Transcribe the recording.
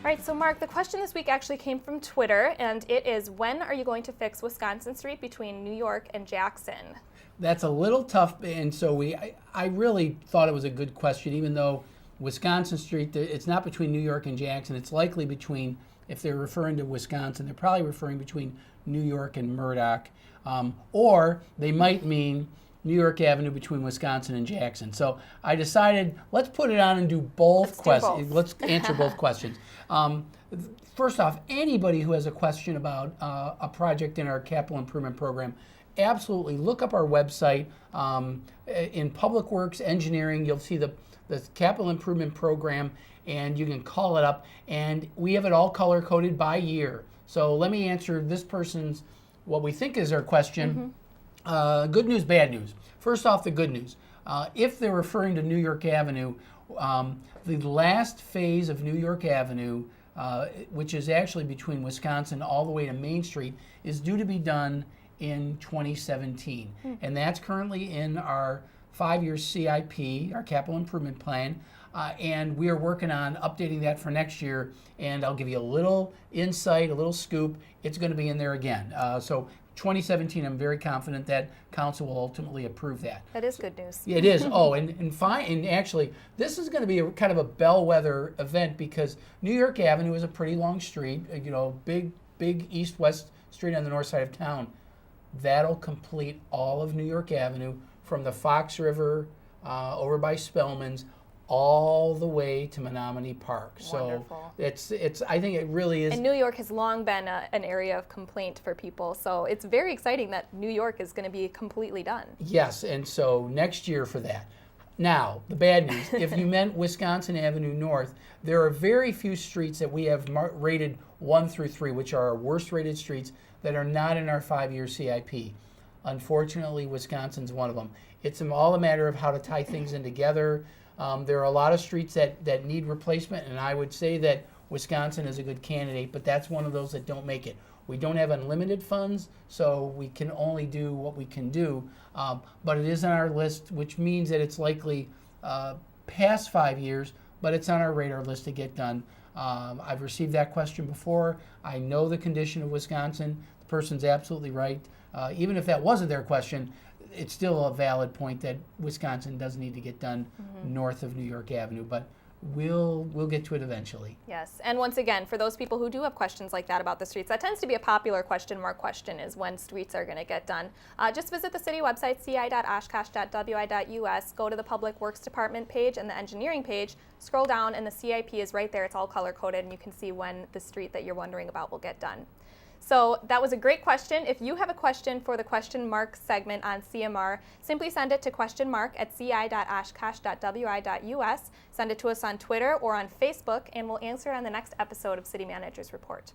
right, so Mark, the question this week actually came from Twitter, and it is, when are you going to fix Wisconsin Street between New York and Jackson? That's a little tough, and so I really thought it was a good question, even though Wisconsin Street, it's not between New York and Jackson. It's likely between, if they're referring to Wisconsin, they're probably referring between New York and Murdoch, or they might mean New York Avenue between Wisconsin and Jackson. So I decided, let's put it on and do both questions. Let's answer both questions. First off, anybody who has a question about a project in our capital improvement program, absolutely look up our website. In Public Works Engineering, you'll see the capital improvement program, and you can call it up, and we have it all color coded by year. So let me answer this person's, what we think is their question. Good news, bad news. First off, the good news. If they're referring to New York Avenue, the last phase of New York Avenue, which is actually between Wisconsin all the way to Main Street, is due to be done in 2017. And that's currently in our 5-year CIP, our capital improvement plan. And we are working on updating that for next year. And I'll give you a little insight, a little scoop. It's going to be in there again. So 2017, I'm very confident that council will ultimately approve that. That is good news. It is. And actually, this is going to be kind of a bellwether event, because New York Avenue is a pretty long street, big east-west street on the north side of town. That'll complete all of New York Avenue from the Fox River over by Spellman's all the way to Menominee Park. Wonderful. So it's I think it really is. And New York has long been an area of complaint for people, so it's very exciting that New York is going to be completely done. Yes, and so next year for that. Now, the bad news, if you meant Wisconsin Avenue North, there are very few streets that we have rated 1 through 3, which are our worst rated streets, that are not in our 5-year CIP. Unfortunately, Wisconsin's one of them. It's all a matter of how to tie things in together. There are a lot of streets that need replacement, and I would say that Wisconsin is a good candidate, but that's one of those that don't make it. We don't have unlimited funds, so we can only do what we can do. But it is on our list, which means that it's likely past 5 years, but it's on our radar list to get done. I've received that question before. I know the condition of Wisconsin. The person's absolutely right. Even if that wasn't their question, it's still a valid point that Wisconsin does need to get done north of New York Avenue, but we'll get to it eventually. Yes, and once again, for those people who do have questions like that about the streets, that tends to be a popular question mark question, is when streets are going to get done. Just visit the city website, ci.oshkosh.wi.us, go to the Public Works Department page and the engineering page, scroll down, and the CIP is right there. It's all color coded, and you can see when the street that you're wondering about will get done. So that was a great question. If you have a question for the question mark segment on CMR, simply send it to questionmark@ci.oshkosh.wi.us. Send it to us on Twitter or on Facebook, and we'll answer it on the next episode of City Manager's Report.